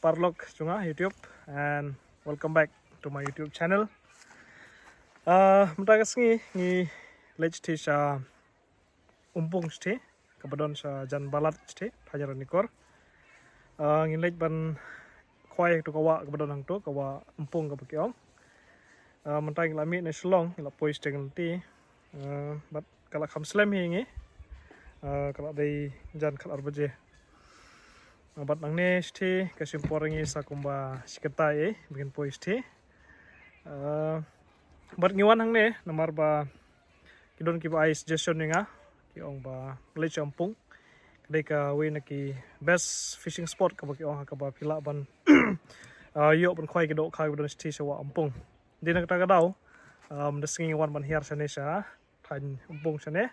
parlok chunga YouTube and welcome back to my YouTube channel. Mentagas ngi leit sa umpung ste kabadon sa jan balat ste hanya Ranikor. Ngi leit ban khwai tu kawa kabadon hang tu kawa umpung ka pakiong. Mentang lami na Shillong la pois tengal ti. But kala kham slam hi ngi. Kala dei jan khal arbaje. Bat nang ne ste kasim porangi sa kumba siketai bikin pois te. Bat ngiwan hang ne namar ba kidon ki ba ai suggestion nga ki ong ba leit umpung kadei kawei na ki best fishing spot ka ba ki ong ka ba pila ban yo ban khwai ki Dohkha ki don ste sa wa umpung di na ta daw desing wan ban hiar sa ne sa thain umpung sa ne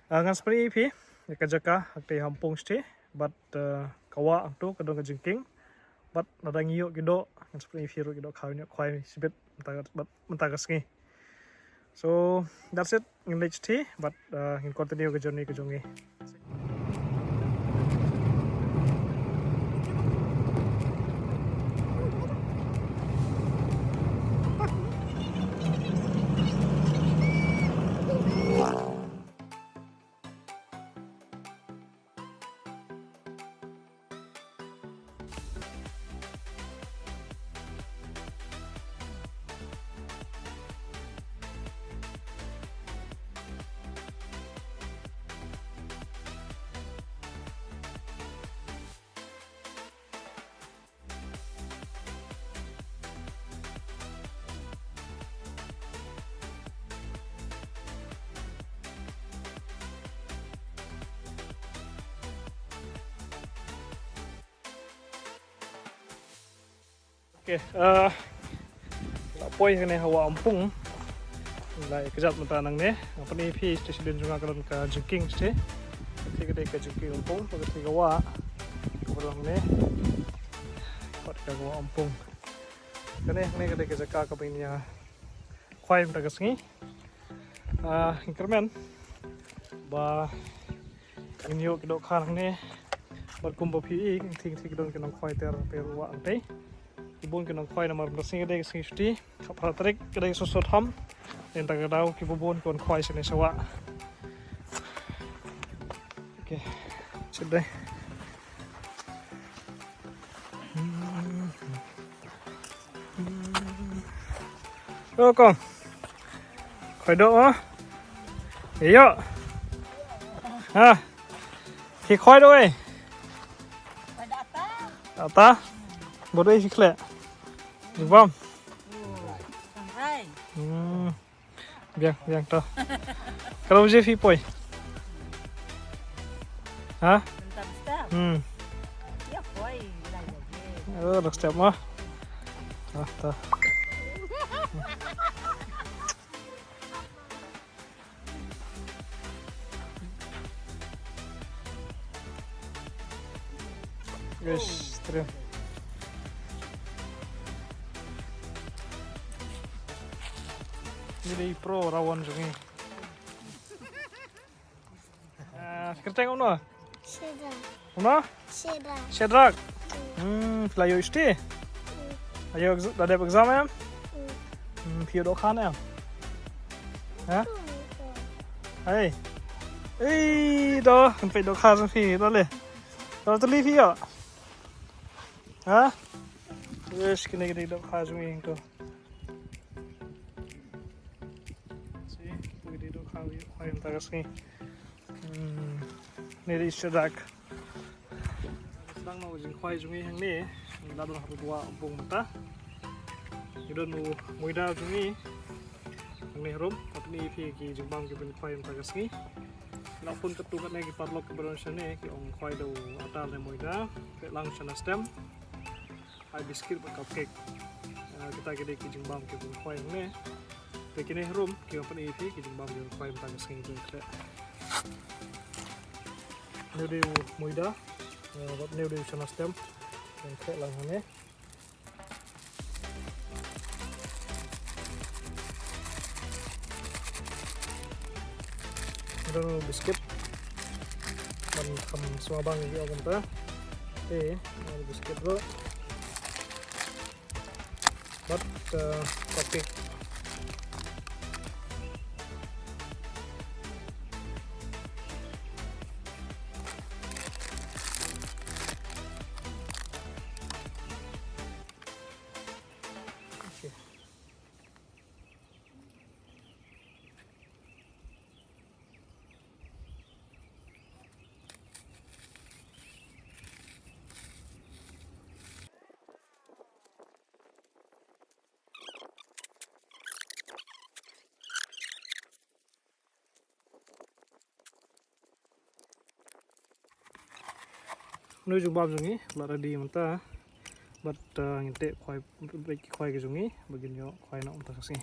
ngan spri pi ka jaka akte umpung ste but kawa ang tu kadon ka jingkieng but nadang iyo gido ngan spri pi ro gido khwai sibet mentagas ngi. So that's it in leit but in continue ke journey ke jong. Okay, lapoi kene hawa umpung. Lai kejap mata nang ne. Apa ni pi stesen juga kalon ka jingkieng ste. Ketika ka jingkieng umpung, ketika wa kalon ne. Pat ka wa umpung. Kene ne ketika jaka ka pinya khwai mentagas ngi. Increment ba inyo ki Dohkha nang ne. Bar kumba pi ting don kenang khwai ter wa angte. Ibon kenang khwai namar bersing kadei safety kapal tarik kadei sosot ham dan tak daw kibubon kon khwai sini sawa. Okay, sudah. Oh con khwai do á. Iyo. Ha. Thì khwai đôi. Khwai ta. Bộ đây xích lẹ. Được không? Biang to. Kalau je fi poi. Ha? Ya khwai Được step mà. Ta. Guys, terus. Ini pro rawan sungai. Kerteng ono? Shaduh. Ono? Shaduh. Shaduh. Flayo isti. Ayo ada exam ya? Pio Dohkha ya? Hah? Hey. Doh, sampai Dohkha sampai boleh. Kalau terlihat ya? Hah? Wes kena Dohkha sungai itu. Khwai mentagas ngi. Neri shaduh. Sedang mau jing khwai jungi hang ni, ladon hapu dua umpung mata. Idon mu muida jungi. Hang ni rum, apni pi ki jumbang ki ben khwai mentagas ngi. Lapun ketukat ne ki parlok ke baron sane ki ong khwai do atal ne muida, ke lang sana stem. Ai biskit ba cupcake. Kita kede ki jumbang ki ben khwai ne. Begini room kita pun ini kita jumpa dengan khwai mentagas ngi tu kre. Neu muida, neu sana stem, dan kre lang hane. Dan biskuit dan kam semua bang ini agam ta. Okay, biscuit bro. But kopi. Okay. Nuôi dùng bao dùng ý là ready mà ta bắt nginte khoai khoai cái dùng ý begini yo khoai nó ta kasih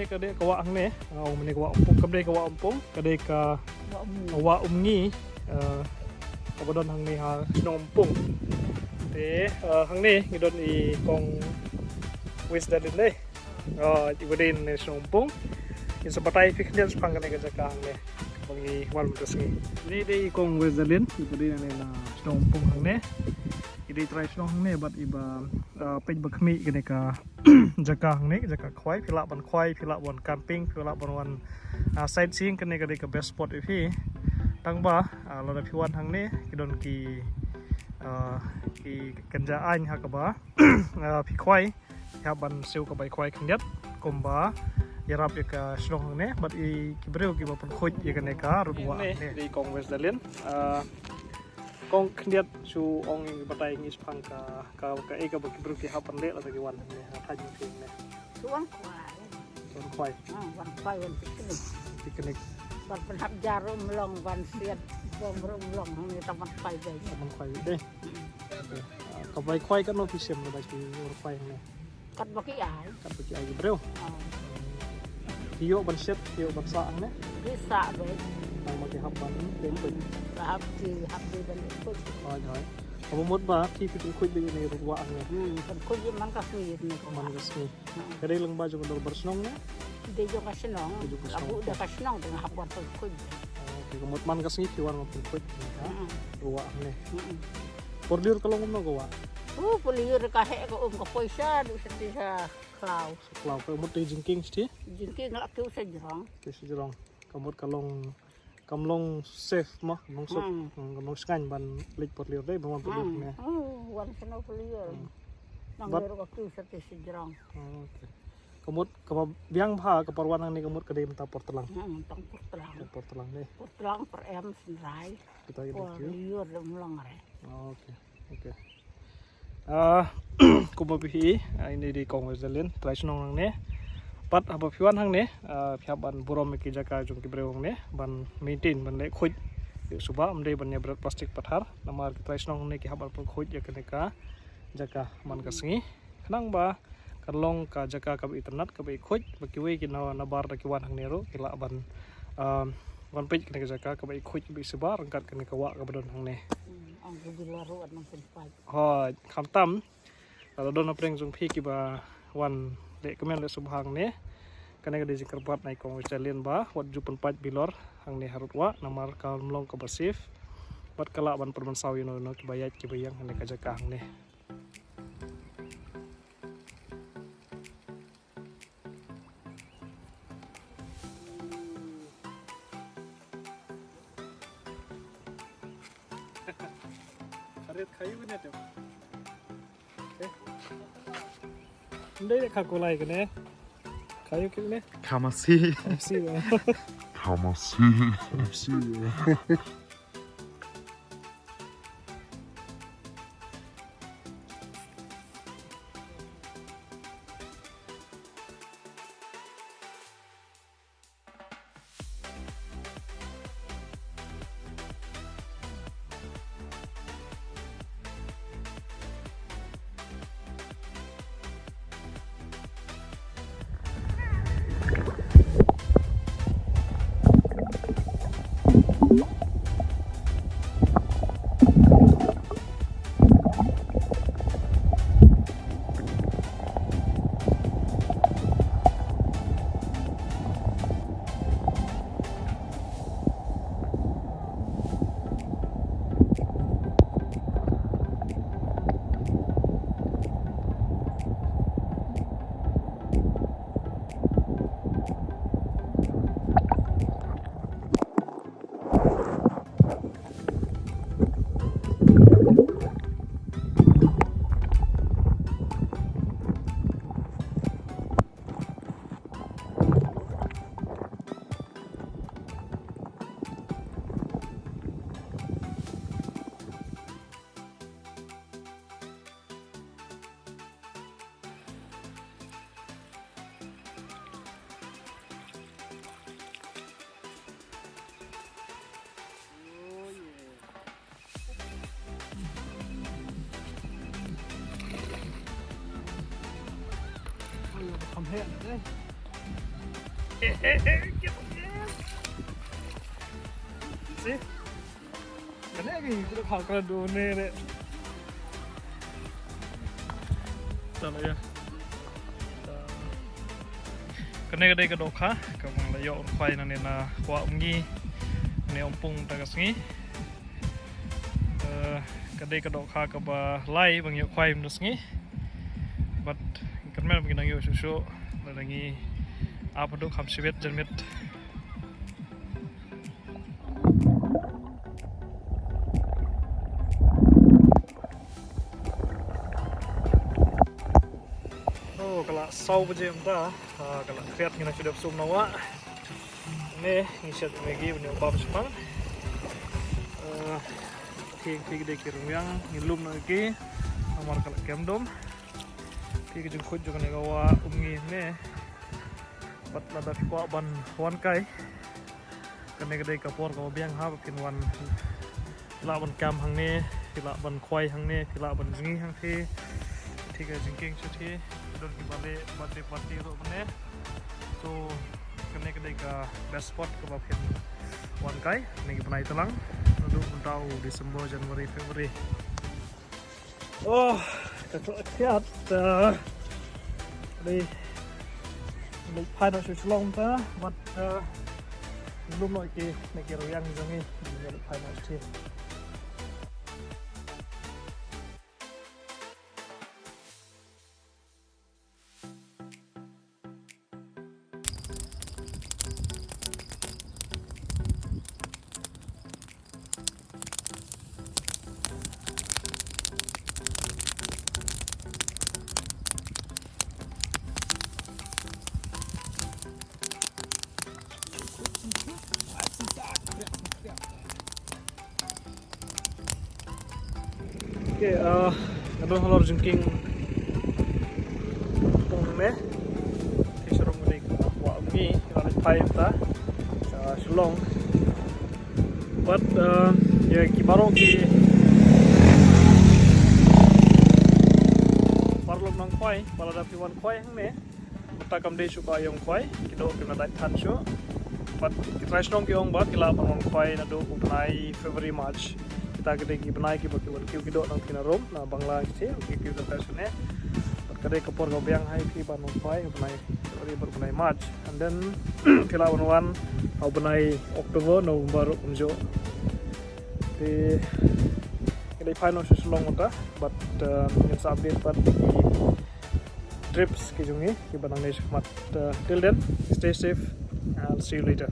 kadei kawak hang ni, ni kawak umpung, kawak umpung, kadei kawak umngi, kabadon hang ni ha Shnong Umpung. Te hang ni ngidon I kong wis dalin deh. Ibadin ni Shnong Umpung. In sebatai fikir sepang kadei jaka hang ni, bangi wal mutas ni. Ni dei kong wis dalin, ibadin ni na Shnong Umpung hang ni. Idei try Shnong hang ni bat iba pej bakmi kadei ka jaka hang ni, jaka Khwai, philak ban Khwai, philak ban camping, philak ban wan sightseeing kene kadei ka best spot ifi. Tangba lada phiwan hang ni kidon ki kenjaan ha kaba phi Khwai ha ban siu ka bai Khwai khndiat kumba yarap ka Shillong hang ni bat I kibreu ki ban khoj ye kene ka rudwa ni di kong west dalin kong khndiat su ong batai ngis phang ka eka ba kibreu ki ha pan le la ki wan ni ha thaj ni ni tuan Khwai wan Khwai wan picnic ban penhap jarum long wan siat bom rum long ni taman Khwai deh taman Khwai deh kawei Khwai kan no pisem la ki Khwai ni kat baki ai kibreu Iyo ban set, iyo ban saang ni bisa be nang magihapon din pud hapdi dan ikut hoy kamumot ba ki pitul din ni ruwa ang kan ko yung man kasuyit ni man gasni kadei lyngba jong dor bersnong ni de jong ka Shnong abu da ka Shnong dengan hapwan ko okay kamut man gasni piwan mo pud ha ruwa ang ni pordir kalong mo gawa pulir ka he ko ka poisa du sa klau ko mut jingkieng sti jingkieng lak tu sa jrong kamut kamlong safe mah kamlong sup kamlong skan ban leit porlir dei bang porlir ni wan seno pulir nang lero ka tu sa jrong okay kamut kaba Biang pha ka parwan ni kamut kadei menta portelang tang portelang ni portelang per em senrai kita gitu liur long re okay kumba pi ini di kong wezalin try Shnong nang ni pat apa phiwan hang ni phya ban borom ki jaka jong ki breu hang ni ban maintain ban le khoj suba amde ban ne berat plastik pathar namar ki try Shnong ni ki habar pun khoj ya kene ka jaka man ka singi khnang ba karlong ka jaka ka internet ka bai khoj ba kiwei ki na bar da ki wan hang ni ro ki la ban wan pej kene ka jaka ka bai khoj bi suba rangkat kene ka wa ka badon hang ni ang gilaruan ng pinpay hoy khamtam kalau don apreng jong phi ki ba wan le kemen le subhang ni kane ka dejing kerbat nai kong Australian ba wat jupan paj bilor hang ni harutwa namar kalmlong ka basif bat kala ban perban sawi no ki bayat ki bayang hang ka jaka hang ni karet kayu ni tu Đây là cô này cái này, cái kiểu này. Kamasi. Kamasi. Kamasi. ทำแห้งเลยสิกันแน่กี่จะข่าวกระดูเน่เลยตอนนี้กันแน่ก็ได้กระโดดขากับมังระยองควายนั่นเนี่ยนะกว่าUmngiเนี่ยUmpung tagas ngi kadei Dohkha kaba lai bang yo Khwai mnus ngi but kan men bang yo shushu langi apa do kham sibet janmit oh kala sau bajem ta kala kreat ngina sudah sum nawa ne ngisat megi bang bab sepang Khi kadei kirung yang ngilum lagi amar kala kemdom khi kejung khut juga negawa Umngi ne bat lada fikwa ban wan kai kane kadei kapor ko Biang ha kin wan la ban kam hang ne la ban Khwai hang ne la ban jngai hang thi thi ka jingkieng thi don ki bale birthday party ro ne so kane kadei ka best spot ko ba phin wan kai ne ki banai telang untuk tahu Desember, Januari, Februari. Oh, lihat đây lấy hai nó sẽ Shillong ta, but belum lagi negara yang jangi lấy hai nó sih. Okay, aduh halor jingkieng tong Shillong ni wa Umngi leit thain ta Shillong but ya kibaro ki parlom nang Khwai palada piwan Khwai hang ne ta kam de suka yong Khwai kido kena dai than sho but kita Shnong ki ong ba kila pamong Khwai na do upnai February March kita kadei ki benai ki baki wan kiu kido nang tina rom na bangla ki kiu da tasune kadei kapor go Biang hai ki ban Khwai benai February ber benai March and then kila wan au benai October November umjo di kadei final Shillong ta but it's update but trips ki jungi ki banang ne shmat till then stay safe. I'll see you later.